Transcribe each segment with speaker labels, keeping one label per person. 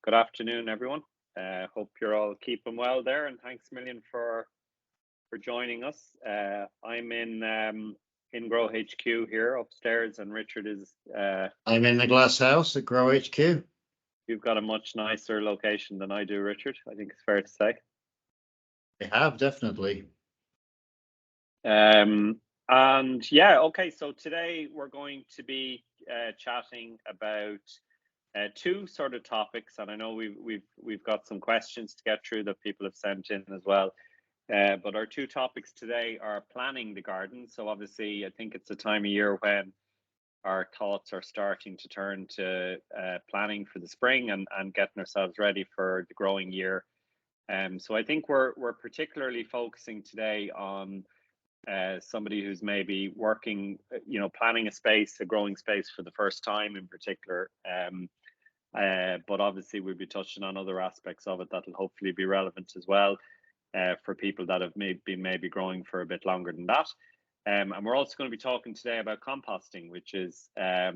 Speaker 1: Good afternoon, everyone. Hope you're all keeping well there, and thanks a million for joining us. I'm in Grow HQ here upstairs, and Richard is.
Speaker 2: I'm in the glass house at Grow HQ.
Speaker 1: You've got a much nicer location than I do, Richard. I think it's fair to say.
Speaker 2: I have, definitely.
Speaker 1: And yeah, okay. So today we're going to be chatting about two sort of topics, and I know we've got some questions to get through that people have sent in as well. But our two topics today are planning the garden. So obviously, I think it's a time of year when our thoughts are starting to turn to planning for the spring and getting ourselves ready for the growing year. So I think we're particularly focusing today on somebody who's maybe working, planning a growing space for the first time in particular. But obviously we'll be touching on other aspects of it that'll hopefully be relevant as well for people that have been maybe growing for a bit longer than that. And we're also going to be talking today about composting, which is I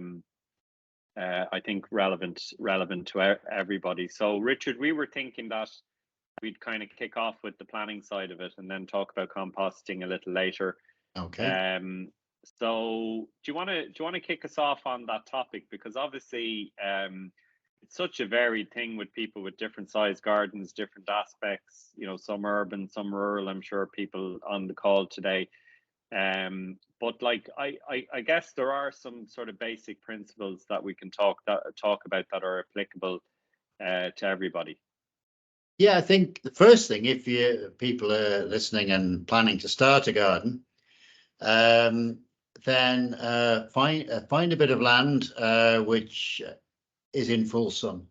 Speaker 1: think relevant to everybody. So Richard, we were thinking that we'd kind of kick off with the planning side of it and then talk about composting a little later.
Speaker 2: Okay.
Speaker 1: So do you want to kick us off on that topic? Because obviously it's such a varied thing with people with different size gardens, different aspects, some urban, some rural, I'm sure people on the call today. But like I guess there are some sort of basic principles that we can talk about that are applicable to everybody.
Speaker 2: Yeah, I think the first thing, if people are listening and planning to start a garden, then find a bit of land which is in full sun.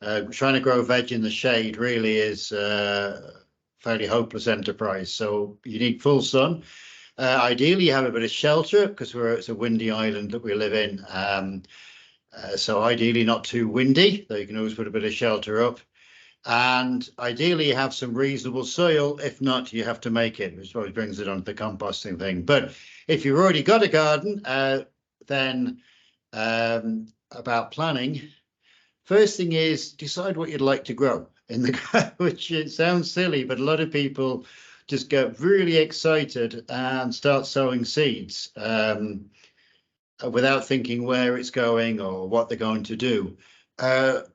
Speaker 2: Trying to grow veg in the shade really is a fairly hopeless enterprise. So you need full sun. Ideally, you have a bit of shelter because it's a windy island that we live in. So ideally not too windy, though you can always put a bit of shelter up. And ideally, you have some reasonable soil. If not, you have to make it, which always brings it on to the composting thing. But if you've already got a garden, then about planning, first thing is decide what you'd like to grow in the garden, which it sounds silly, but a lot of people just get really excited and start sowing seeds without thinking where it's going or what they're going to do, and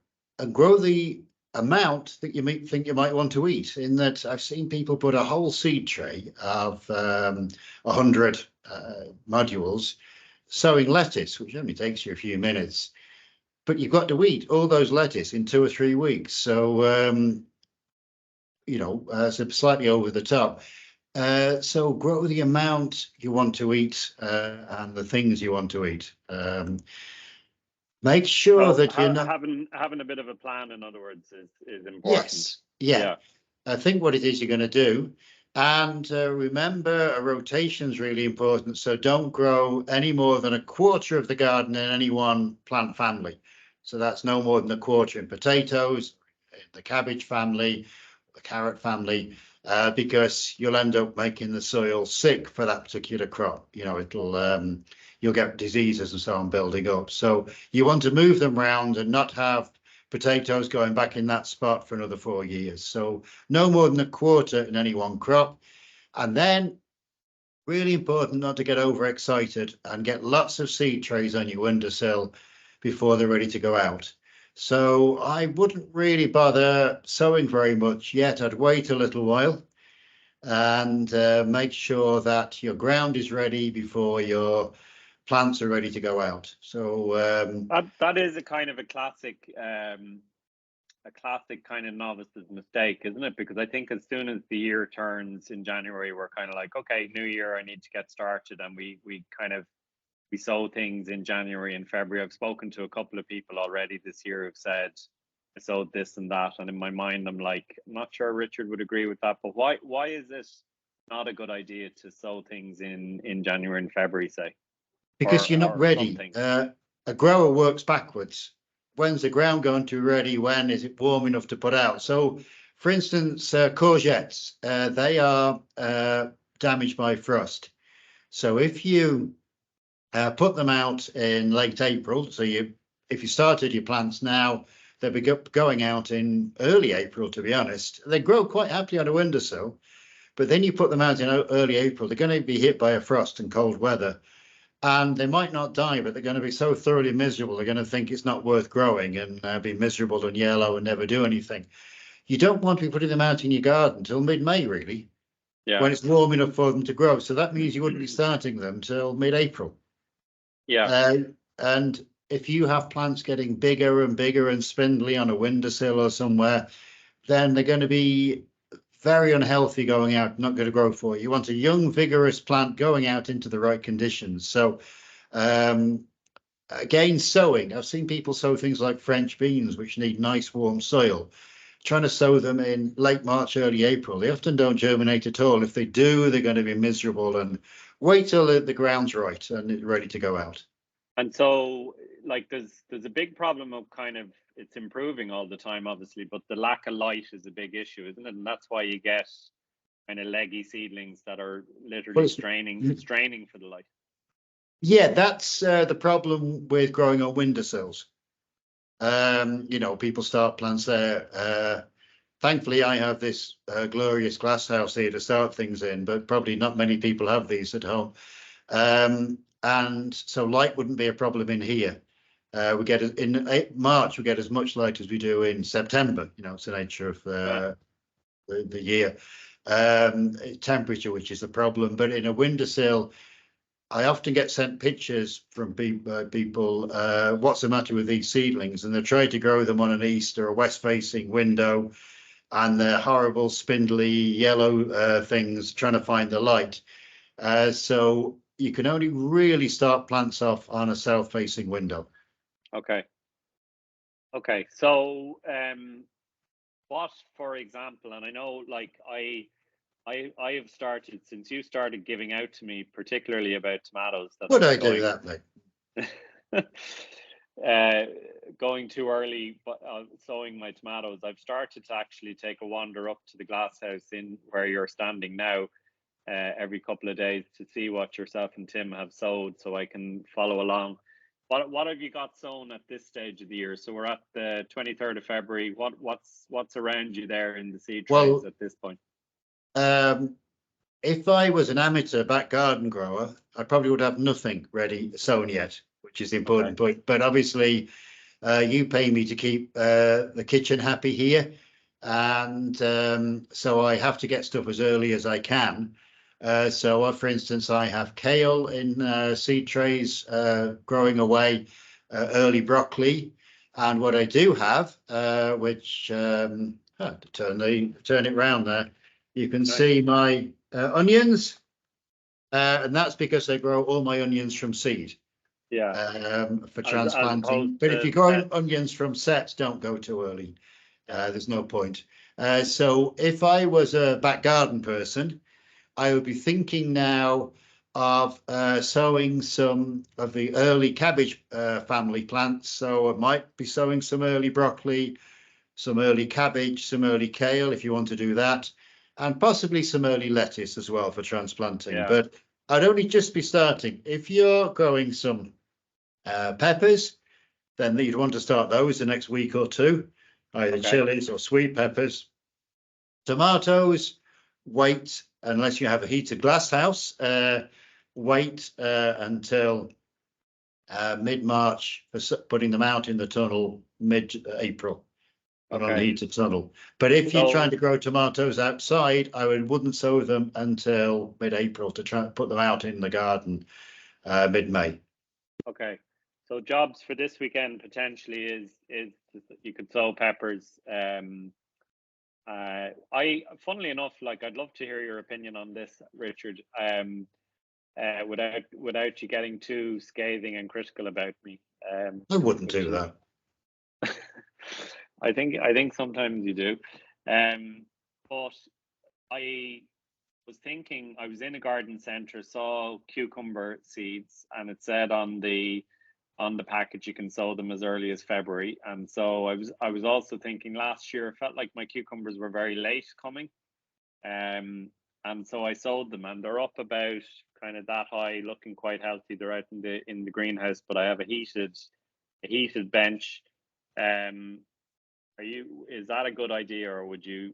Speaker 2: grow the amount that you think you might want to eat. In that, I've seen people put a whole seed tray of 100 modules sowing lettuce, which only takes you a few minutes, but you've got to eat all those lettuce in 2 or 3 weeks. So so slightly over the top. So grow the amount you want to eat and the things you want to eat. Make sure that you're not
Speaker 1: having a bit of a plan, in other words, is important.
Speaker 2: Yes, yeah. I think what it is you're going to do, and remember, a rotation is really important. So don't grow any more than a quarter of the garden in any one plant family. So that's no more than a quarter in potatoes, the cabbage family, the carrot family, because you'll end up making the soil sick for that particular crop. You'll get diseases and so on building up. So you want to move them around and not have potatoes going back in that spot for another 4 years. So no more than a quarter in any one crop. And then really important not to get overexcited and get lots of seed trays on your windowsill before they're ready to go out. So I wouldn't really bother sowing very much yet. I'd wait a little while and make sure that your ground is ready before your plants are ready to go out. So
Speaker 1: that is a kind of a classic kind of novice's mistake, isn't it? Because I think as soon as the year turns in January, we're kind of like, okay, new year, I need to get started, and we sow things in January and February. I've spoken to a couple of people already this year who've said I sowed this and that, and in my mind I'm like, I'm not sure Richard would agree with that, but why is it not a good idea to sow things in January and February, say?
Speaker 2: Because you're not ready. A grower works backwards. When's the ground going to be ready? When is it warm enough to put out? So, for instance, courgettes, they are damaged by frost. So if you put them out in late April, so if you started your plants now, they'll be going out in early April, to be honest. They grow quite happily on a windowsill, but then you put them out in early April, they're going to be hit by a frost and cold weather. And they might not die, but they're going to be so thoroughly miserable, they're going to think it's not worth growing and be miserable and yellow and never do anything. You don't want to be putting them out in your garden till mid-May, really, when it's warm enough for them to grow. So that means you wouldn't be starting them till mid-April. And if you have plants getting bigger and bigger and spindly on a windowsill or somewhere, then they're going to be very unhealthy going out, not going to grow for you. You want a young, vigorous plant going out into the right conditions. So again, sowing. I've seen people sow things like French beans, which need nice warm soil. Trying to sow them in late March, early April, they often don't germinate at all. If they do, they're going to be miserable. And wait till the ground's right and it's ready to go out.
Speaker 1: And so, like, there's a big problem of kind of, it's improving all the time, obviously, but the lack of light is a big issue, isn't it? And that's why you get kind of leggy seedlings that are literally straining for the light.
Speaker 2: Yeah, that's the problem with growing on windowsills. You know, people start plants there. Thankfully, I have this glorious glass house here to start things in, but probably not many people have these at home. And so light wouldn't be a problem in here. We get in March, we get as much light as we do in September. You know, it's the nature of the year. Temperature, which is the problem. But in a windowsill, I often get sent pictures from people, what's the matter with these seedlings? And they try to grow them on an east or a west-facing window, and they're horrible, spindly, yellow things trying to find the light. So you can only really start plants off on a south-facing window.
Speaker 1: Okay. So what, for example, and I know, like, I have started, since you started giving out to me, particularly about tomatoes.
Speaker 2: Would I do that,
Speaker 1: mate? Going too early, but sowing my tomatoes, I've started to actually take a wander up to the glass house in where you're standing now every couple of days to see what yourself and Tim have sowed, so I can follow along. What have you got sown at this stage of the year? So we're at the 23rd of February. What's around you there in the seed trays at this point?
Speaker 2: If I was an amateur back garden grower, I probably would have nothing ready sown yet, which is the important point. But obviously, you pay me to keep the kitchen happy here, and so I have to get stuff as early as I can. So, for instance, I have kale in seed trays growing away, early broccoli, and what I do have, which to turn it round there, you can see my onions, and that's because I grow all my onions from seed. For transplanting. But if you grow onions from sets, don't go too early. There's no point. So if I was a back garden person, I would be thinking now of sowing some of the early cabbage family plants. So I might be sowing some early broccoli, some early cabbage, some early kale, if you want to do that, and possibly some early lettuce as well for transplanting. But I'd only just be starting. If you're growing some peppers, then you'd want to start those the next week or two, either chilies or sweet peppers. Tomatoes, wait unless you have a heated glass house. Wait until mid-March for putting them out in the tunnel mid-April on a heated tunnel. But if you're trying to grow tomatoes outside, I wouldn't sow them until mid-April to try and put them out in the garden mid-May.
Speaker 1: Okay. So jobs for this weekend potentially is you could sow peppers. Funnily enough, like, I'd love to hear your opinion on this, Richard. Without you getting too scathing and critical about me.
Speaker 2: I wouldn't do that.
Speaker 1: I think sometimes you do. But I was thinking, I was in a garden centre, saw cucumber seeds, and it said on the package you can sow them as early as February. And so I was also thinking, last year I felt like my cucumbers were very late coming, and so I sowed them, and they're up about kind of that high, looking quite healthy. They're out in the greenhouse, but I have a heated bench. Is that a good idea, or would you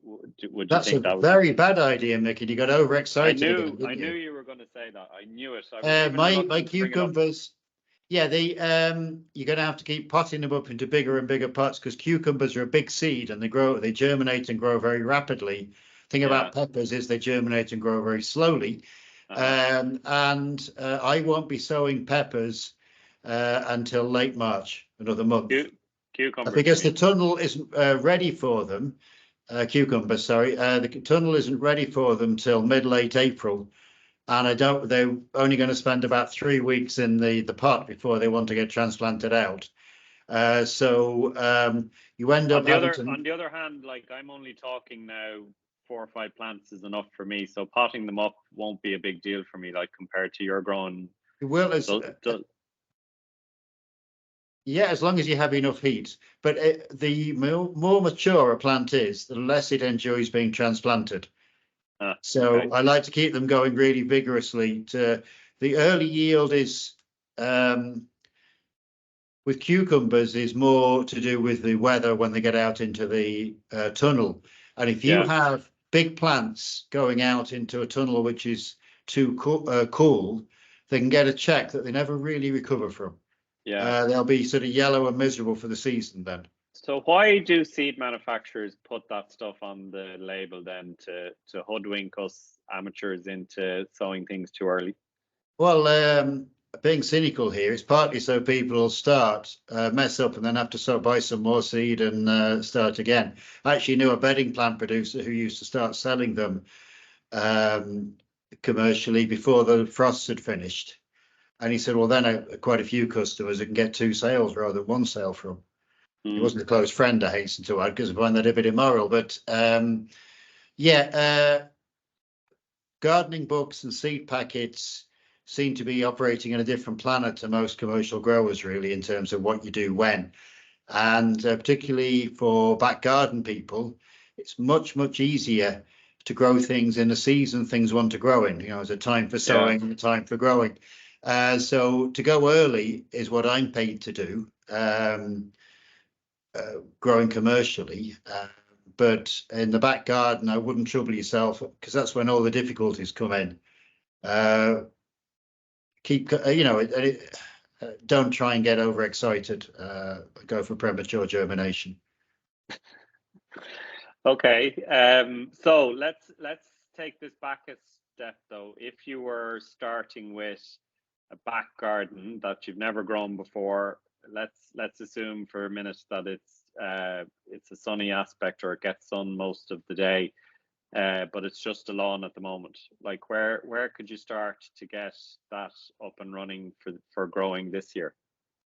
Speaker 2: That's a
Speaker 1: think that would be?
Speaker 2: very bad idea, Mickey. You got overexcited again, didn't
Speaker 1: I knew
Speaker 2: you?
Speaker 1: you were going to say that. I knew it. I was even
Speaker 2: My
Speaker 1: reluctant to bring it up.
Speaker 2: cucumbers, yeah, you're going to have to keep potting them up into bigger and bigger pots because cucumbers are a big seed and they germinate and grow very rapidly. Thing about peppers is they germinate and grow very slowly. And I won't be sowing peppers until late March, another month.
Speaker 1: Cucumbers,
Speaker 2: because the tunnel isn't ready for them. Cucumbers, sorry. The tunnel isn't ready for them till mid-late April. And they're only going to spend about 3 weeks in the pot before they want to get transplanted out. So you end up
Speaker 1: on the other hand, like I'm only talking now, 4 or 5 plants is enough for me. So potting them up won't be a big deal for me, like compared to your growing.
Speaker 2: Yeah, as long as you have enough heat. But the more mature a plant is, the less it enjoys being transplanted. So okay. I like to keep them going really vigorously. The early yield is with cucumbers is more to do with the weather when they get out into the tunnel. And if you have big plants going out into a tunnel which is too cool, they can get a check that they never really recover from. They'll be sort of yellow and miserable for the season then.
Speaker 1: So why do seed manufacturers put that stuff on the label then to hoodwink us amateurs into sowing things too early?
Speaker 2: Well, being cynical here, it's partly so people will start, mess up, and then have to buy some more seed and start again. I actually knew a bedding plant producer who used to start selling them commercially before the frosts had finished. And he said, well, then quite a few customers that can get 2 sales rather than 1 sale from. He wasn't a close friend, I hasten to add, because I find that a bit immoral. But gardening books and seed packets seem to be operating on a different planet to most commercial growers, really, in terms of what you do when. And particularly for back garden people, it's much, much easier to grow things in the season things want to grow in. There's a time for sowing and a time for growing. So to go early is what I'm paid to do, growing commercially. But in the back garden, I wouldn't trouble yourself because that's when all the difficulties come in. Don't try and get overexcited. Go for premature germination.
Speaker 1: Okay. So let's take this back a step though. If you were starting with a back garden that you've never grown before, let's assume for a minute that it's a sunny aspect or it gets sun most of the day, but it's just a lawn at the moment. Like where could you start to get that up and running for growing this year?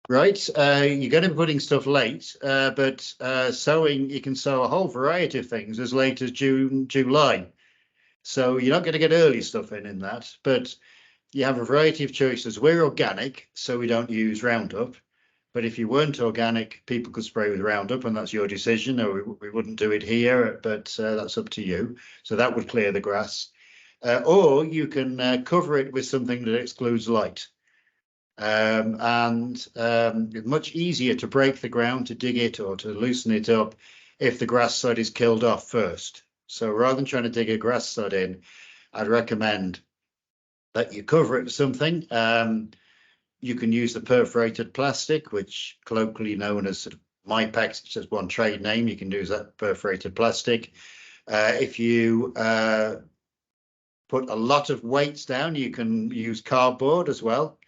Speaker 2: Right, you're going to be putting stuff late, but sowing, you can sow a whole variety of things as late as June, July. So you're not going to get early stuff in that, but you have a variety of choices. We're organic, so we don't use Roundup. But if you weren't organic, people could spray with Roundup, and that's your decision. No, we wouldn't do it here, but that's up to you. So that would clear the grass. Or you can cover it with something that excludes light. It's much easier to break the ground, to dig it or to loosen it up if the grass sod is killed off first. So rather than trying to dig a grass sod in, I'd recommend that you cover it with something. You can use the perforated plastic, which colloquially known as sort of MyPax, which is one trade name. You can use that perforated plastic. If you put a lot of weights down, you can use cardboard as well.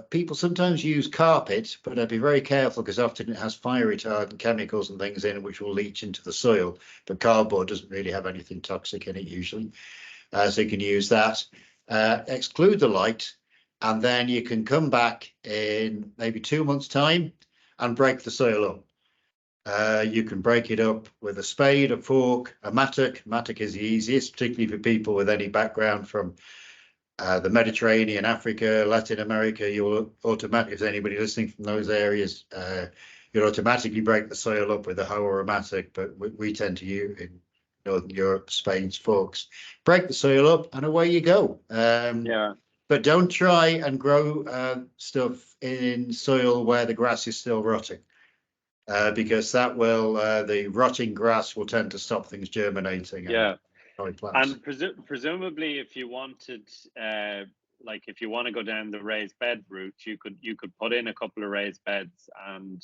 Speaker 2: People sometimes use carpet, but I'd be very careful because often it has fire retardant chemicals and things in it which will leach into the soil. But cardboard doesn't really have anything toxic in it usually. So you can use that. Exclude the light, and then you can come back in maybe 2 months' time and break the soil up. You can break it up with a spade, a fork, a mattock. Mattock is the easiest, particularly for people with any background from the Mediterranean, Africa, Latin America. You'll automatically, if there's anybody listening from those areas, you'll automatically break the soil up with a hoe or a mattock, but we tend to use in Northern Europe, Spain's forks. Break the soil up and away you go. But don't try and grow stuff in soil where the grass is still rotting. because that will the rotting grass will tend to stop things germinating.
Speaker 1: Yeah.
Speaker 2: Plants.
Speaker 1: And presumably, if you wanted, like if you want to go down the raised bed route, you could put in a couple of raised beds and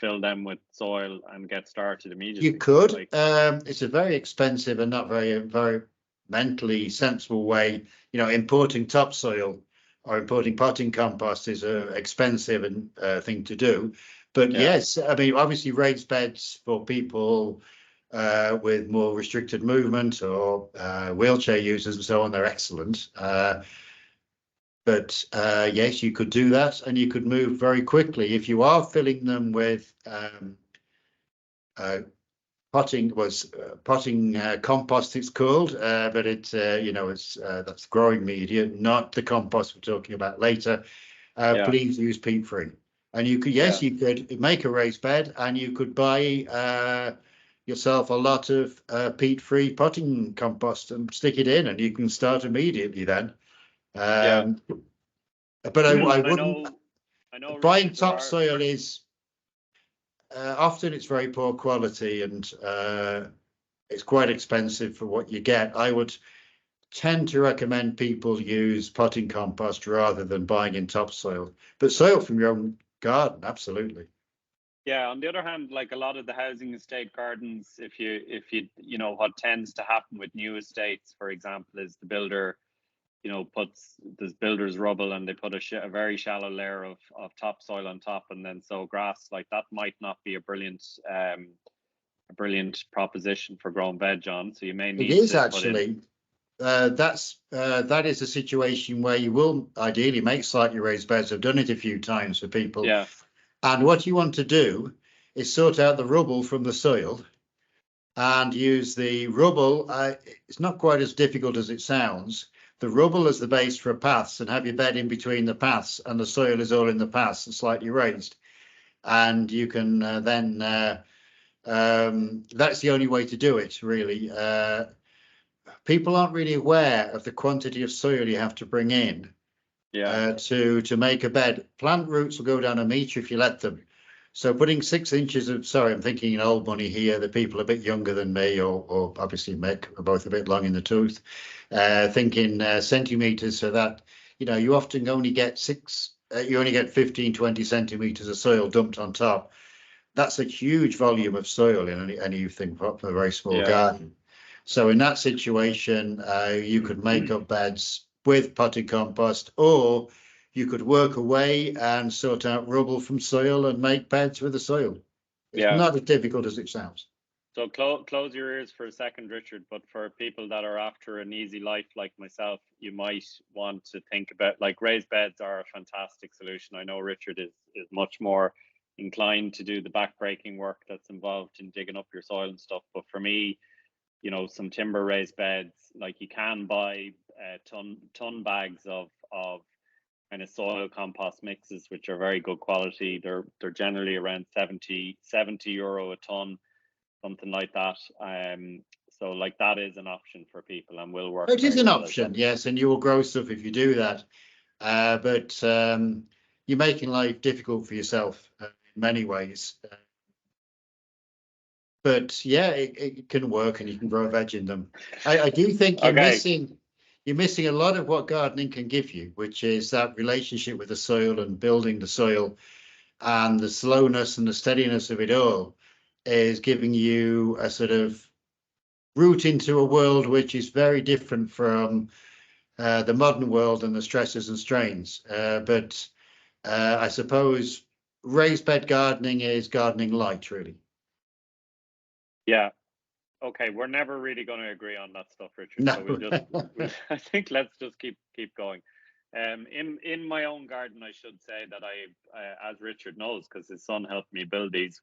Speaker 1: fill them with soil and get started immediately.
Speaker 2: You could. Like, it's a very expensive and not very mentally sensible way. You know, importing topsoil or importing potting compost is an expensive and thing to do. But yes, I mean, obviously raised beds for people with more restricted movement or wheelchair users and so on, they're excellent. But yes, you could do that, and you could move very quickly if you are filling them with potting compost. It's called, but it's you know, it's that's growing media, not the compost we're talking about later. Please use peat free, and you could you could make a raised bed, and you could buy yourself a lot of peat free potting compost and stick it in, and you can start immediately then. But I wouldn't. I know buying topsoil is often it's very poor quality, and it's quite expensive for what you get. I would tend to recommend people use potting compost rather than buying in topsoil, but soil from your own garden, absolutely.
Speaker 1: Yeah, on the other hand, like a lot of the housing estate gardens, if you know, what tends to happen with new estates, for example, is the builder, you know, puts this builder's rubble and they put a very shallow layer of topsoil on top and then sow grass. Like that might not be a brilliant proposition for growing veg on. So you may need
Speaker 2: to actually that is a situation where you will ideally make slightly raised beds. I've done it a few times for people.
Speaker 1: Yeah.
Speaker 2: And what you want to do is sort out the rubble from the soil and use the rubble. It's not quite as difficult as it sounds. The rubble as the base for paths, and have your bed in between the paths, and the soil is all in the paths and slightly raised. And you can then that's the only way to do it, really. People aren't really aware of the quantity of soil you have to bring in to make a bed. Plant roots will go down a metre if you let them. So putting 6 inches of, sorry, I'm thinking in old money here, the people a bit younger than me, or obviously Mick, are both a bit long in the tooth, thinking centimetres, so that, you know, you often only get you only get 15, 20 centimetres of soil dumped on top. That's a huge volume of soil in anything for a very small garden. So in that situation, you could make up beds with potting compost, or you could work away and sort out rubble from soil and make beds with the soil. It's not as difficult as it sounds.
Speaker 1: So close your ears for a second, Richard, but for people that are after an easy life like myself, you might want to think about, like, raised beds are a fantastic solution. I know Richard is much more inclined to do the backbreaking work that's involved in digging up your soil and stuff. But for me, you know, some timber raised beds, like you can buy ton bags of kind of soil compost mixes, which are very good quality. They're generally around 70 euro a ton, something like that. So like that is an option for people and will work.
Speaker 2: It is an option, yes, and you will grow stuff if you do that. But you're making life difficult for yourself in many ways. But yeah, it can work, and you can grow veg in them. I do think you're missing a lot of what gardening can give you, which is that relationship with the soil and building the soil, and the slowness and the steadiness of it all is giving you a sort of route into a world which is very different from the modern world and the stresses and strains. But I suppose raised bed gardening is gardening light, really.
Speaker 1: Yeah. Okay, we're never really going to agree on that stuff, Richard.
Speaker 2: No.
Speaker 1: So I think let's just keep going. In my own garden, I should say that as Richard knows, because his son helped me build these,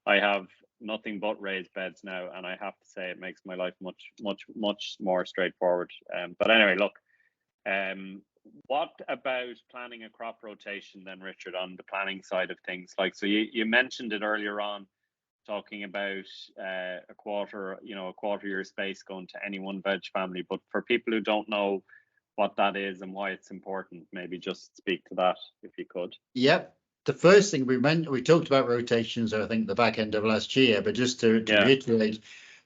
Speaker 1: I have nothing but raised beds now, and I have to say it makes my life much more straightforward. But anyway, look, what about planning a crop rotation then, Richard, on the planning side of things? Like, so you mentioned it earlier on, talking about a quarter of your space going to any one veg family. But for people who don't know what that is and why it's important, maybe just speak to that if you could.
Speaker 2: Yep. the first thing we talked about rotations, I think, the back end of last year, but just to reiterate,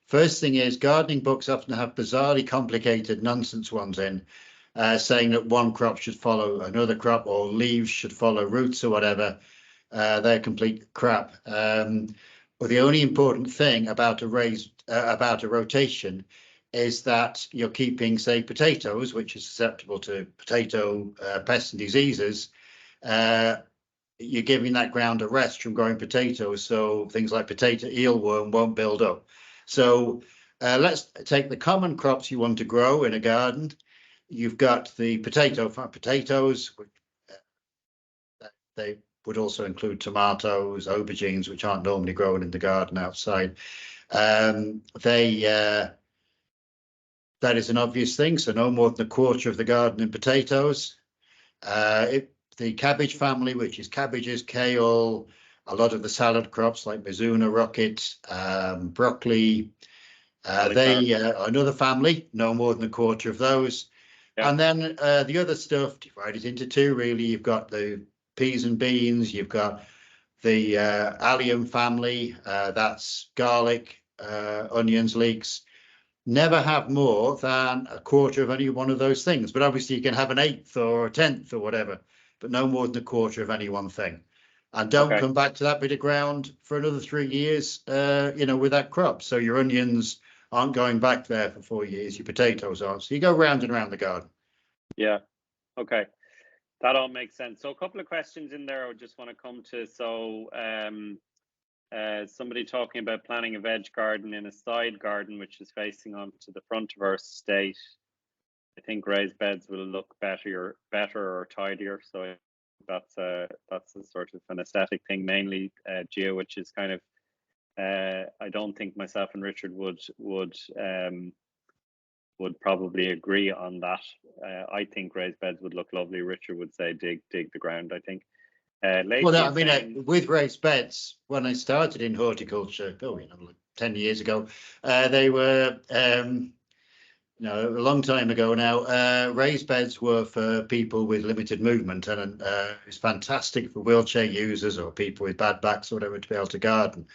Speaker 2: first thing is gardening books often have bizarrely complicated nonsense ones in, saying that one crop should follow another crop or leaves should follow roots or whatever. They're complete crap. But the only important thing about a rotation is that you're keeping, say, potatoes, which is susceptible to potato pests and diseases. You're giving that ground a rest from growing potatoes, so things like potato eelworm won't build up. So let's take the common crops you want to grow in a garden. You've got the potatoes, which, they would also include tomatoes, aubergines, which aren't normally grown in the garden outside. That is an obvious thing, so no more than a quarter of the garden in potatoes. The cabbage family, which is cabbages, kale, a lot of the salad crops like mizuna, rocket, broccoli, they another family, no more than a quarter of those. Yeah. And then the other stuff, divide it into two, really. You've got the peas and beans, you've got the allium family, that's garlic, onions, leeks. Never have more than a quarter of any one of those things, but obviously you can have an eighth or a tenth or whatever, but no more than a quarter of any one thing. And don't come back to that bit of ground for another 3 years, with that crop. So your onions aren't going back there for 4 years, your potatoes aren't. So you go round and round the garden.
Speaker 1: Yeah, okay. That all makes sense. So a couple of questions in there I just want to come to. So somebody talking about planting a veg garden in a side garden which is facing onto the front of our estate. I think raised beds will look better or tidier. So that's a sort of an aesthetic thing mainly, Gio, which is kind of I don't think myself and Richard would probably agree on that. I think raised beds would look lovely. Richard would say dig the ground, I think.
Speaker 2: With raised beds, when I started in horticulture, like 10 years ago, they were, a long time ago now, raised beds were for people with limited movement, and it's fantastic for wheelchair users or people with bad backs or whatever to be able to garden.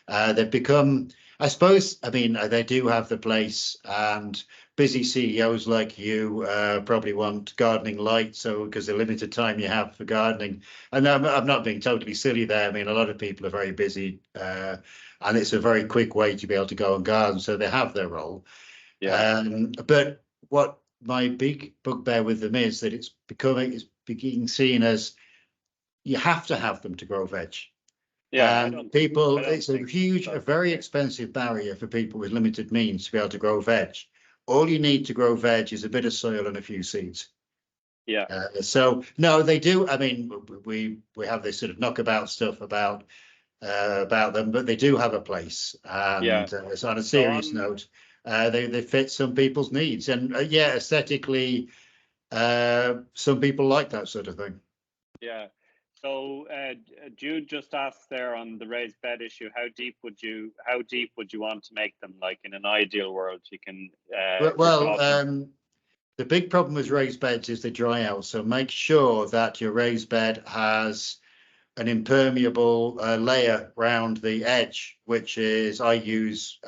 Speaker 2: They've become, I suppose, they do have the place, and busy CEOs like you probably want gardening light, so because the limited time you have for gardening. And I'm not being totally silly there. A lot of people are very busy, and it's a very quick way to be able to go and garden, so they have their role. Yeah. But what my big bugbear with them is that it's being seen as you have to have them to grow veg. Yeah, and it's a very expensive barrier for people with limited means to be able to grow veg. All you need to grow veg is a bit of soil and a few seeds. Yeah. So no, they do. We have this sort of knockabout stuff about them, but they do have a place. And so on a serious note, they fit some people's needs, and aesthetically, some people like that sort of thing. Yeah.
Speaker 1: So Jude just asked there on the raised bed issue, how deep would you want to make them? Like in an ideal world, you can.
Speaker 2: The big problem with raised beds is they dry out. So make sure that your raised bed has an impermeable layer around the edge, which is, I use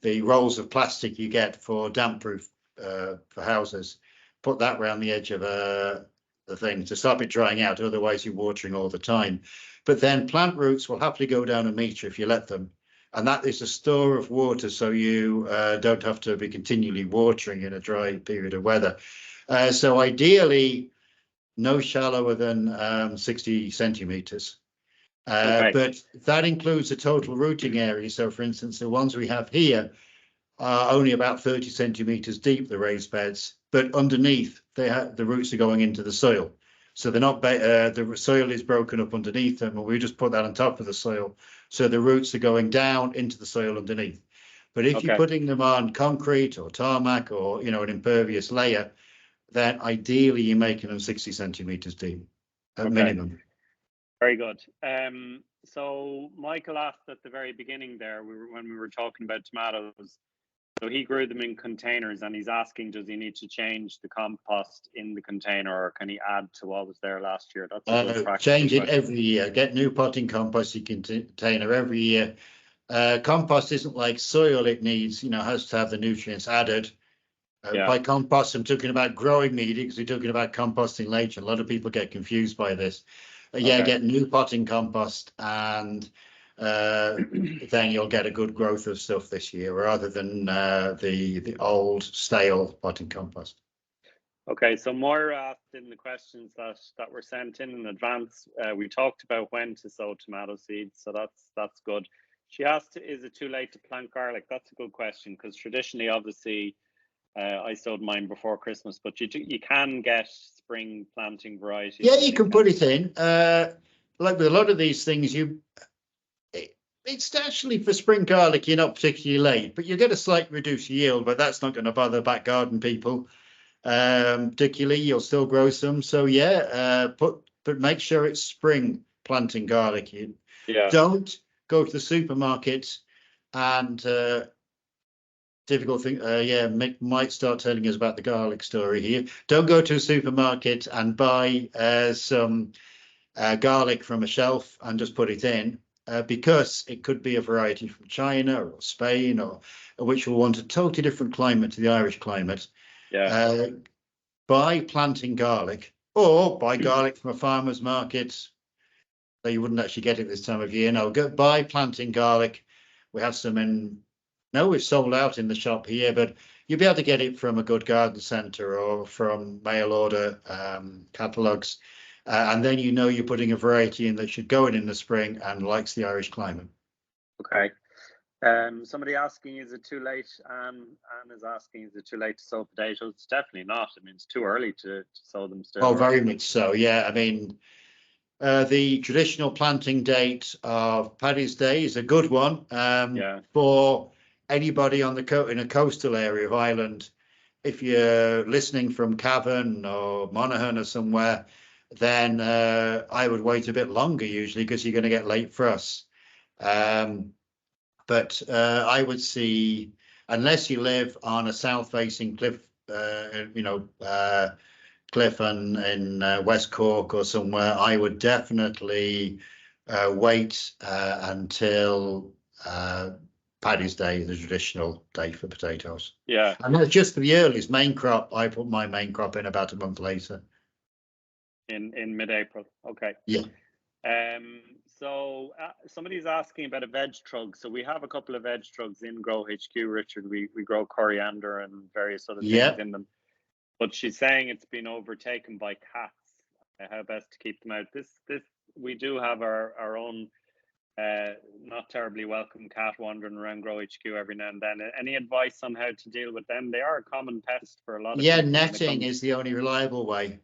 Speaker 2: the rolls of plastic you get for damp proof for houses. Put that around the edge of the thing to stop it drying out, otherwise you're watering all the time. But then plant roots will happily go down a metre if you let them, and that is a store of water, so you don't have to be continually watering in a dry period of weather. So ideally no shallower than 60 centimetres. But that includes a total rooting area. So for instance, the ones we have here are only about 30 centimetres deep, the raised beds, but underneath the roots are going into the soil. So they're not, the soil is broken up underneath them, and we just put that on top of the soil. So the roots are going down into the soil underneath. But if you're putting them on concrete or tarmac or, an impervious layer, then ideally you're making them 60 centimetres deep at minimum.
Speaker 1: Very good. So Michael asked at the very beginning there, when we were talking about tomatoes, So he grew them in containers, and he's asking, does he need to change the compost in the container, or can he add to what was there last year? That's a good practical
Speaker 2: change it
Speaker 1: question.
Speaker 2: every year. Get new potting composting container every year. Compost isn't like soil; it needs, has to have the nutrients added. By compost, I'm talking about growing media, because we're talking about composting later. A lot of people get confused by this. Get new potting compost, and then you'll get a good growth of stuff this year, rather than the old stale potting compost.
Speaker 1: Okay, so Moira asked in the questions that were sent in advance. We talked about when to sow tomato seeds, so that's good. She asked, is it too late to plant garlic? That's a good question, because traditionally, obviously, I sowed mine before Christmas, but you can get spring planting varieties.
Speaker 2: Yeah, you can put it in. Like with a lot of these things, it's actually for spring garlic, you're not particularly late, but you get a slight reduced yield, but that's not going to bother back garden people. Particularly, you'll still grow some. So but make sure it's spring planting garlic. You don't go to the supermarket and difficult thing. Mick might start telling us about the garlic story here. Don't go to a supermarket and buy some garlic from a shelf and just put it in, because it could be a variety from China or Spain, or which will want a totally different climate to the Irish climate. Buy planting garlic, or buy garlic from a farmer's market. So you wouldn't actually get it this time of year. No, go buy planting garlic. We have some in. No, we've sold out in the shop here, but you'll be able to get it from a good garden centre or from mail order catalogues. And then you're putting a variety in that should go in the spring and likes the Irish climate.
Speaker 1: Okay. Somebody asking, is it too late? Anne is asking, is it too late to sow potatoes? It's definitely not. I mean, it's too early to sow them still.
Speaker 2: Oh, very much so. Yeah, I mean, the traditional planting date of Paddy's Day is a good one for anybody in a coastal area of Ireland. If you're listening from Cavan or Monaghan or somewhere, then I would wait a bit longer usually, because you're going to get late frosts. But I would see, unless you live on a south-facing cliff, cliff in West Cork or somewhere, I would definitely wait until Paddy's Day, the traditional day for potatoes.
Speaker 1: Yeah.
Speaker 2: And that's just for the earliest main crop. I put my main crop in about a month later.
Speaker 1: In mid-April. Okay.
Speaker 2: Yeah.
Speaker 1: So somebody's asking about a veg trug. So we have a couple of veg trugs in Grow HQ, Richard. We grow coriander and various other things in them. But she's saying it's been overtaken by cats. How best to keep them out? This we do have our own not terribly welcome cat wandering around Grow HQ every now and then. Any advice on how to deal with them? They are a common pest for a lot of people.
Speaker 2: Netting is the only reliable way.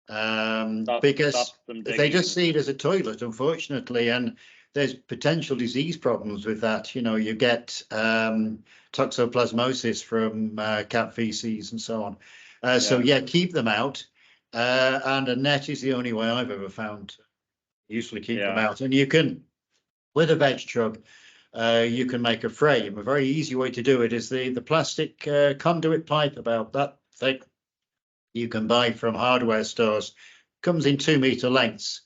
Speaker 2: Because they just see it as a toilet, unfortunately, and there's potential disease problems with that. You get toxoplasmosis from cat feces and so on. So keep them out, and a net is the only way I've ever found to usefully keep them out. And you can, with a veg trug, you can make a frame. A very easy way to do it is the plastic conduit pipe about that thick. You can buy from hardware stores, comes in 2-meter lengths,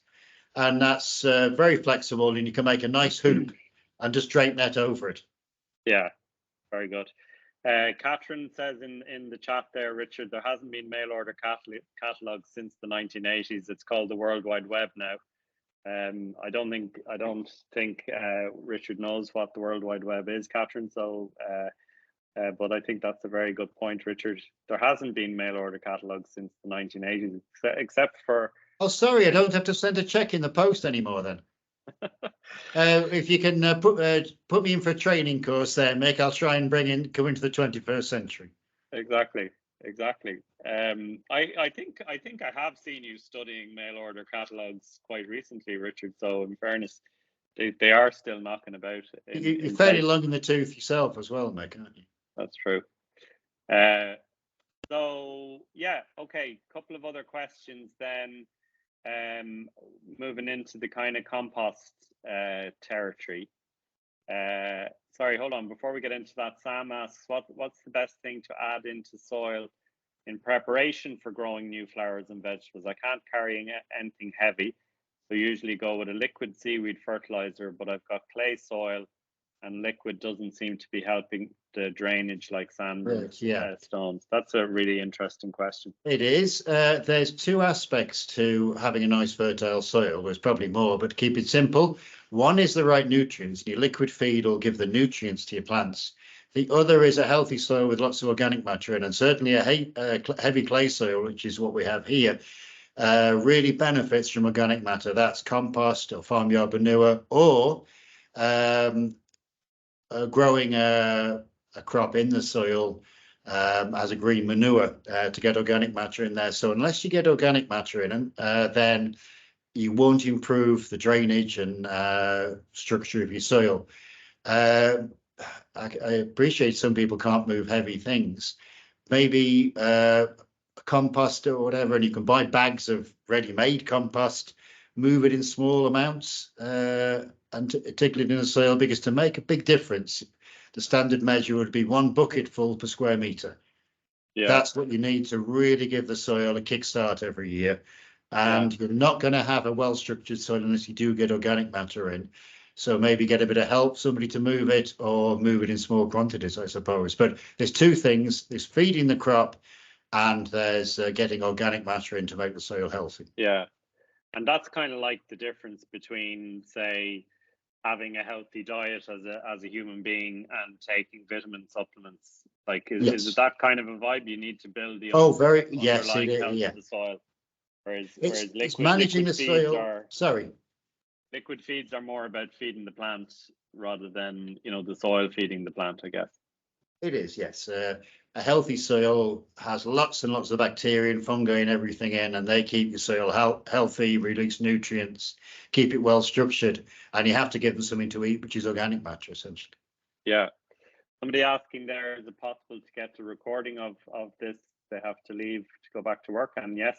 Speaker 2: and that's very flexible, and you can make a nice hoop and just drape net over it.
Speaker 1: Yeah, very good. Catherine says in the chat there, Richard, there hasn't been mail order catalog since the 1980s. It's called the World Wide Web now. I don't think Richard knows what the World Wide Web is, Catherine. So. But I think that's a very good point, Richard. There hasn't been mail order catalogs since the 1980s, except for...
Speaker 2: Oh, sorry, I don't have to send a check in the post anymore then. If you can put me in for a training course there, Mick, I'll try and come into the 21st century.
Speaker 1: Exactly. I think I have seen you studying mail order catalogs quite recently, Richard. So in fairness, they are still knocking about.
Speaker 2: You're fairly long in the tooth yourself as well, Mick, aren't you?
Speaker 1: That's true. So okay, couple of other questions then, moving into the kind of compost territory. Sorry, hold on. Before we get into that, Sam asks, what's the best thing to add into soil in preparation for growing new flowers and vegetables? I can't carry anything heavy, so usually go with a liquid seaweed fertilizer, but I've got clay soil and liquid doesn't seem to be helping the drainage like sand and stones. That's a really interesting question.
Speaker 2: It is. There's two aspects to having a nice fertile soil. There's probably more, but to keep it simple, one is the right nutrients. Your liquid feed will give the nutrients to your plants. The other is a healthy soil with lots of organic matter in, and certainly a heavy clay soil, which is what we have here, really benefits from organic matter. That's compost or farmyard manure, or growing a crop in the soil as a green manure to get organic matter in there. So unless you get organic matter in, then you won't improve the drainage and structure of your soil. I appreciate some people can't move heavy things. Maybe a compost or whatever, and you can buy bags of ready-made compost, move it in small amounts, and tickle it in the soil, because to make a big difference, the standard measure would be 1 bucketful per square meter. Yeah. That's what you need to really give the soil a kickstart every year. And you're not going to have a well-structured soil unless you do get organic matter in. So maybe get a bit of help, somebody to move it, or move it in small quantities, I suppose. But there's two things. There's feeding the crop, and there's getting organic matter in to make the soil healthy.
Speaker 1: Yeah. And that's kind of like the difference between, say, having a healthy diet as a human being and taking vitamin supplements. Like, is it that kind of a vibe? You need to build the underlying health of the soil. Whereas
Speaker 2: it's managing the soil.
Speaker 1: Liquid feeds are more about feeding the plant rather than, the soil feeding the plant, I guess.
Speaker 2: It is, yes. A healthy soil has lots and lots of bacteria and fungi and everything in, and they keep your soil healthy, release nutrients, keep it well structured, and you have to give them something to eat, which is organic matter, essentially.
Speaker 1: Yeah. Somebody asking there, is it possible to get the recording of this? They have to leave to go back to work, and yes,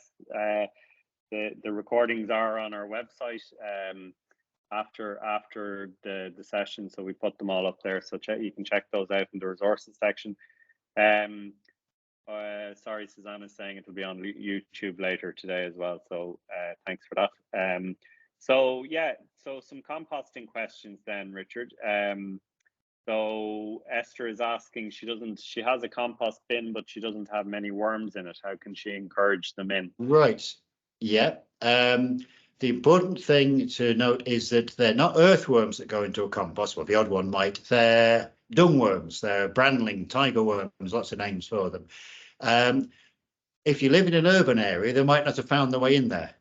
Speaker 1: the recordings are on our website after the session, so we put them all up there, so you can check those out in the resources section. Sorry, Susanna's saying it'll be on YouTube later today as well, so thanks for that. So some composting questions then, Richard. So Esther is asking, she has a compost bin, but she doesn't have many worms in it. How can she encourage them in?
Speaker 2: Right. Yeah. The important thing to note is that they're not earthworms that go into a compost. Well, the odd one might. They're dung worms. They're brandling, tiger worms, lots of names for them. If you live in an urban area, they might not have found their way in there.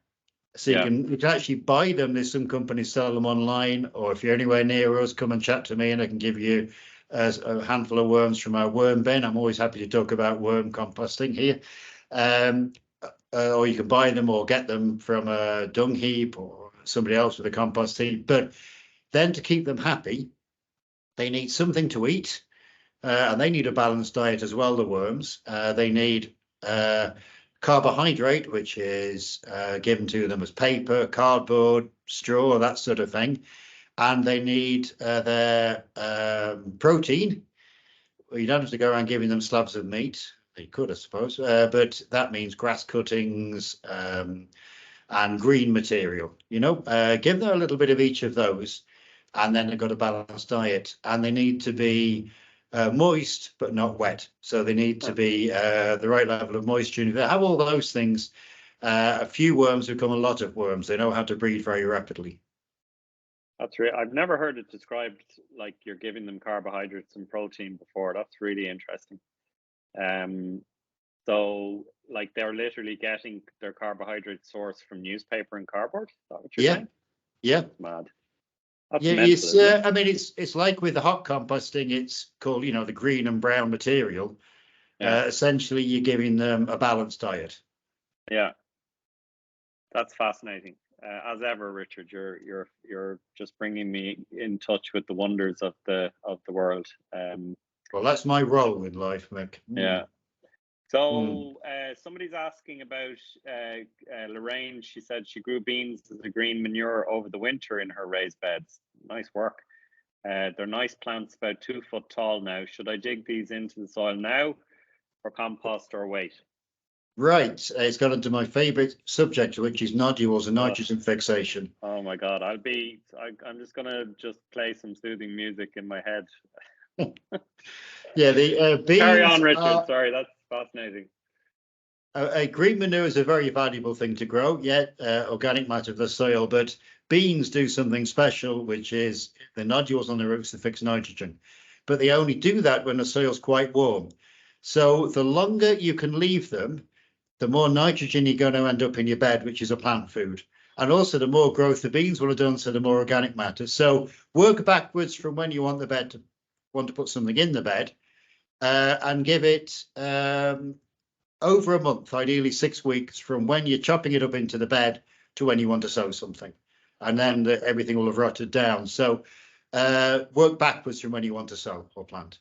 Speaker 2: So you can actually buy them. There's some companies sell them online, or if you're anywhere near us, come and chat to me and I can give you a handful of worms from our worm bin. I'm always happy to talk about worm composting here. Or you can buy them or get them from a dung heap or somebody else with a compost heap. But then to keep them happy, they need something to eat, and they need a balanced diet as well, the worms. They need carbohydrate, which is given to them as paper, cardboard, straw, that sort of thing. And they need their protein. Well, you don't have to go around giving them slabs of meat. They could, I suppose, but that means grass cuttings and green material. Give them a little bit of each of those, and then they've got a balanced diet. And they need to be moist but not wet, so they need to be the right level of moisture. And if they have all those things, a few worms become a lot of worms. They know how to breed very rapidly.
Speaker 1: That's right. I've never heard it described like you're giving them carbohydrates and protein before. That's really interesting. So like they're literally getting their carbohydrate source from newspaper and cardboard. Is that what you're saying?
Speaker 2: Yeah.
Speaker 1: That's mad.
Speaker 2: That's mental, I mean, it's like with the hot composting, it's called, the green and brown material. Essentially, you're giving them a balanced diet.
Speaker 1: Yeah, that's fascinating. As ever, Richard, you're just bringing me in touch with the wonders of the world.
Speaker 2: Well, that's my role in life, Mick.
Speaker 1: Yeah. So somebody's asking about Lorraine. She said she grew beans as a green manure over the winter in her raised beds. Nice work. They're nice plants, about 2 foot tall now. Should I dig these into the soil now or compost or wait?
Speaker 2: Right, it's got into my favourite subject, which is nodules and nitrogen fixation.
Speaker 1: Oh my God, I'm just gonna play some soothing music in my head.
Speaker 2: Yeah, the beans.
Speaker 1: Carry on, Richard. Sorry, that's fascinating.
Speaker 2: Green manure is a very valuable thing to grow, yet organic matter of the soil, but beans do something special, which is the nodules on the roots that fix nitrogen. But they only do that when the soil's quite warm. So the longer you can leave them, the more nitrogen you're going to end up in your bed, which is a plant food. And also the more growth the beans will have done, so the more organic matter. So work backwards from when you want to put something in the bed, and give it over a month, ideally 6 weeks, from when you're chopping it up into the bed to when you want to sow something. And then everything will have rotted down. So work backwards from when you want to sow or plant.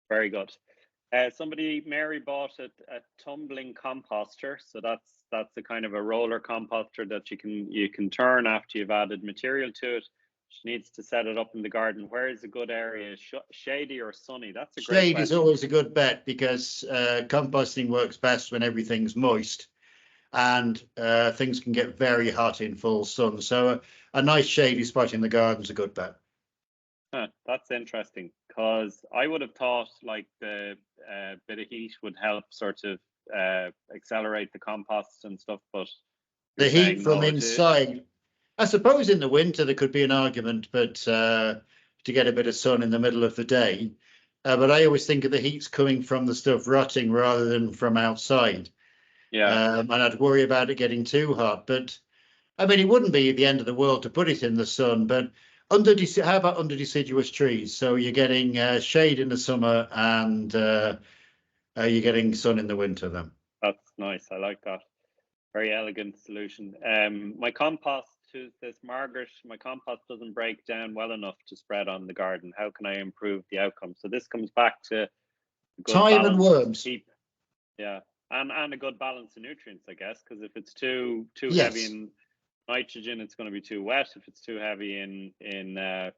Speaker 1: Very good. Mary bought a tumbling composter. So that's a kind of a roller composter that you can turn after you've added material to it. She needs to set it up in the garden. Where is a good area? Shady or sunny? That's a great question.
Speaker 2: Shade is always a good bet, because composting works best when everything's moist, and things can get very hot in full sun. So a nice shady spot in the garden is a good bet.
Speaker 1: That's interesting, because I would have thought like the bit of heat would help sort of accelerate the compost and stuff, but
Speaker 2: the heat from inside. I suppose in the winter there could be an argument, but to get a bit of sun in the middle of the day. But I always think of the heat's coming from the stuff rotting rather than from outside.
Speaker 1: Yeah.
Speaker 2: And I'd worry about it getting too hot. But I mean, it wouldn't be the end of the world to put it in the sun. But how about under deciduous trees? So you're getting shade in the summer, and you're getting sun in the winter then.
Speaker 1: That's nice. I like that. Very elegant solution. My compost, to this Margaret, my compost doesn't break down well enough to spread on the garden. How can I improve the outcome? So this comes back to
Speaker 2: time and worms.
Speaker 1: Yeah, and a good balance of nutrients, I guess, because if it's too
Speaker 2: yes.
Speaker 1: heavy in nitrogen, it's going to be too wet. If it's too heavy in the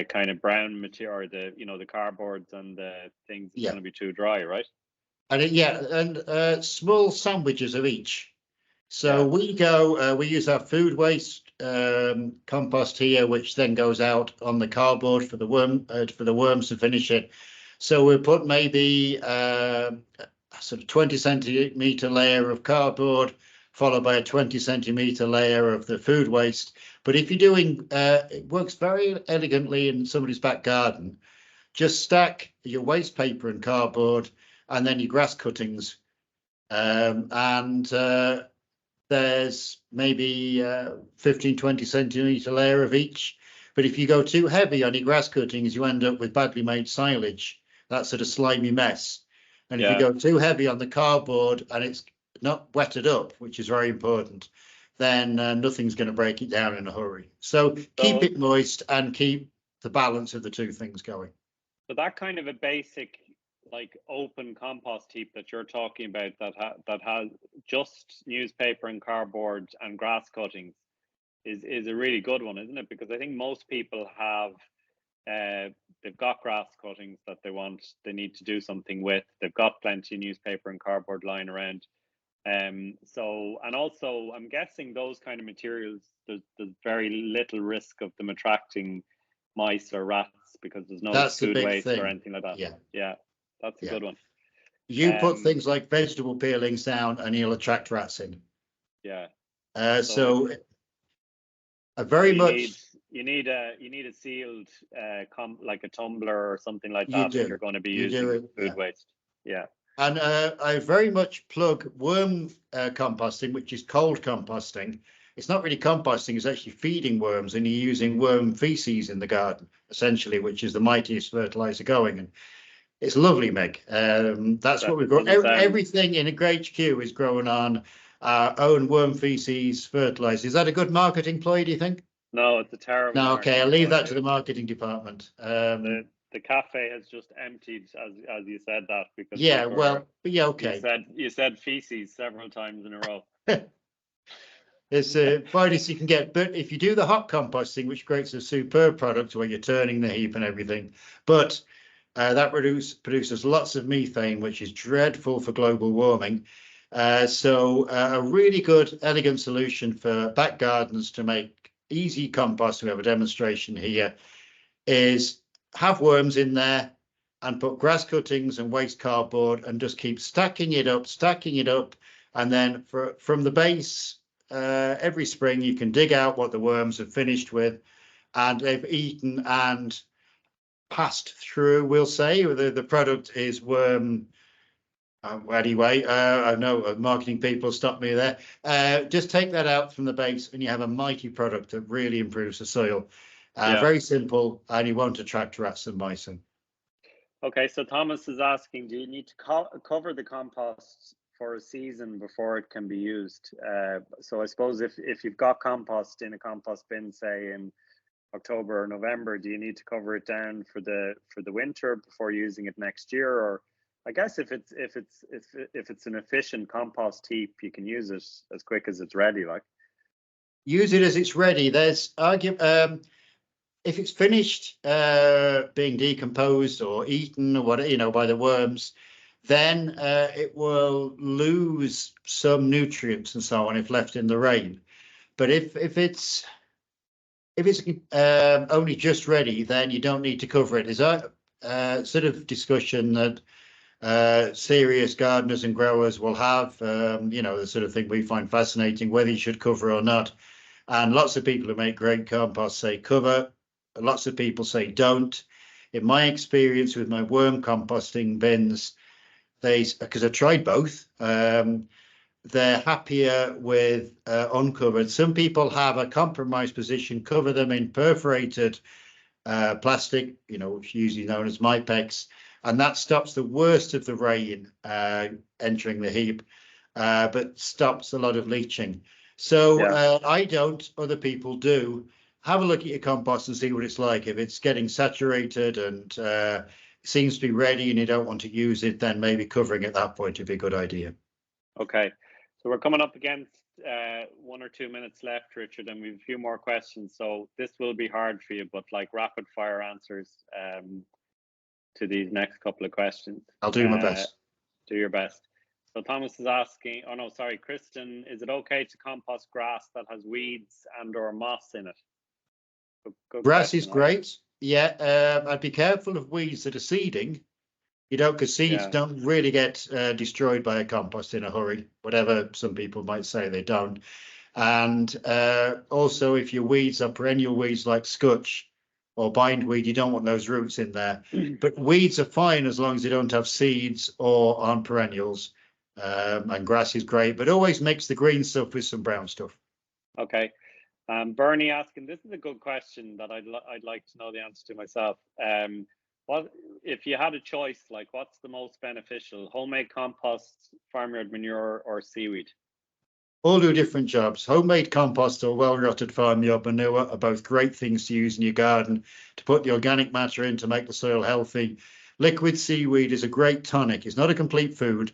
Speaker 1: kind of brown material, or the cardboards and the things, it's going to be too dry, right?
Speaker 2: And small sandwiches of each. So we use our food waste compost here, which then goes out on the cardboard for the worms to finish it. So we put maybe a sort of 20 centimeter layer of cardboard, followed by a 20 centimeter layer of the food waste. But if you're doing, it works very elegantly in somebody's back garden. Just stack your waste paper and cardboard, and then your grass cuttings, there's maybe 15-20 centimeter layer of each. But if you go too heavy on your grass cuttings, you end up with badly made silage, that sort of slimy mess. And if you go too heavy on the cardboard and it's not wetted up, which is very important, then nothing's going to break it down in a hurry. So keep it moist and keep the balance of the two things going.
Speaker 1: So that kind of a basic, like, open compost heap that you're talking about, that has just newspaper and cardboard and grass cuttings, is a really good one, isn't it? Because I think most people have they've got grass cuttings that they need to do something with. They've got plenty of newspaper and cardboard lying around. So, and also I'm guessing those kind of materials, there's very little risk of them attracting mice or rats, because there's no food waste or anything like that. Yeah, that's a good one.
Speaker 2: You put things like vegetable peelings down and you'll attract rats in.
Speaker 1: Yeah.
Speaker 2: So a very much
Speaker 1: you need a sealed like a tumbler or something like that if you're going to be using food waste. Yeah.
Speaker 2: And I very much plug worm composting, which is cold composting. It's not really composting, it's actually feeding worms, and you're using worm feces in the garden, essentially, which is the mightiest fertilizer going. And it's lovely, Mick. That's what we've got. Everything in a Great HQ is growing on our own worm feces fertilizer. Is that a good marketing ploy, do you think?
Speaker 1: No, it's a terrible.
Speaker 2: No, okay, I'll leave that to the marketing department.
Speaker 1: The cafe has just emptied as you said that, because
Speaker 2: okay.
Speaker 1: You said feces several times in a row.
Speaker 2: It's the finest you can get. But if you do the hot composting, which creates a superb product where you're turning the heap and everything, but that produces lots of methane, which is dreadful for global warming. So a really good, elegant solution for back gardens to make easy compost, we have a demonstration here, is have worms in there and put grass cuttings and waste cardboard and just keep stacking it up. And then from the base, every spring you can dig out what the worms have finished with and they've eaten and passed through, we'll say. The product is worm. Anyway, I know marketing people stop me there. Just take that out from the base and you have a mighty product that really improves the soil. Very simple, and you won't attract rats and mice.
Speaker 1: Okay, so Thomas is asking, do you need to cover the compost for a season before it can be used? So I suppose if you've got compost in a compost bin, say in October or November, do you need to cover it down for the winter before using it next year? Or I guess if it's an efficient compost heap, you can use it as quick as it's ready. Like,
Speaker 2: use it as it's ready. There's argument. If it's finished being decomposed or eaten or whatever, by the worms, then it will lose some nutrients and so on if left in the rain. But if it's only just ready, then you don't need to cover it. There's a sort of discussion that serious gardeners and growers will have, the sort of thing we find fascinating, whether you should cover or not. And lots of people who make great compost say cover. Lots of people say don't. In my experience with my worm composting bins, because I've tried both, they're happier with uncovered. Some people have a compromised position, cover them in perforated plastic, which is usually known as Mypex, and that stops the worst of the rain entering the heap, but stops a lot of leaching. So I don't, other people do. Have a look at your compost and see what it's like. If it's getting saturated and seems to be ready and you don't want to use it, then maybe covering at that point would be a good idea.
Speaker 1: Okay, so we're coming up against 1 or 2 minutes left, Richard, and we have a few more questions. So this will be hard for you, but like rapid fire answers to these next couple of questions.
Speaker 2: I'll do my best.
Speaker 1: Do your best. So Thomas is asking, Kristen, is it okay to compost grass that has weeds and or moss in it? Good
Speaker 2: grass
Speaker 1: question,
Speaker 2: is great. Yeah, I'd be careful of weeds that are seeding. Because seeds don't really get destroyed by a compost in a hurry, whatever some people might say, they don't. And also, if your weeds are perennial weeds like scutch or bindweed, you don't want those roots in there. But weeds are fine as long as they don't have seeds or aren't perennials. And grass is great, but always mix the green stuff with some brown stuff.
Speaker 1: Okay. Bernie asking, this is a good question that I'd like to know the answer to myself. What if you had a choice, like what's the most beneficial, homemade compost, farmyard manure, or seaweed?
Speaker 2: All do different jobs. Homemade compost or well-rotted farmyard manure are both great things to use in your garden to put the organic matter in to make the soil healthy. Liquid seaweed is a great tonic. It's not a complete food.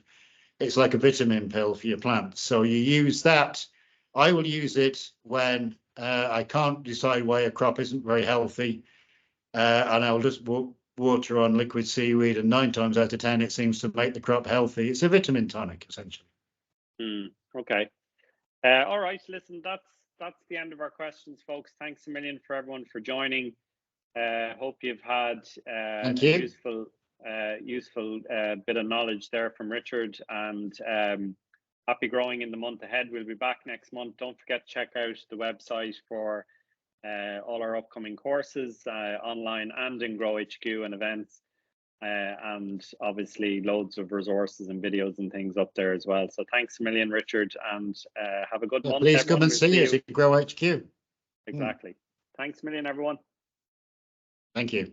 Speaker 2: It's like a vitamin pill for your plants. So you use that. I will use it when I can't decide why a crop isn't very healthy, and I'll just water on liquid seaweed, and 9 times out of 10 it seems to make the crop healthy. It's a vitamin tonic, essentially.
Speaker 1: Okay. All right, listen, that's the end of our questions, folks. Thanks a million for everyone for joining. Hope you've had a useful bit of knowledge there from Richard, and happy growing in the month ahead. We'll be back next month. Don't forget to check out the website for all our upcoming courses, online and in Grow HQ, and events, and obviously loads of resources and videos and things up there as well. So thanks a million, Richard, and have a good month.
Speaker 2: Please come and see us at Grow HQ.
Speaker 1: Exactly. Thanks a million, everyone.
Speaker 2: Thank you.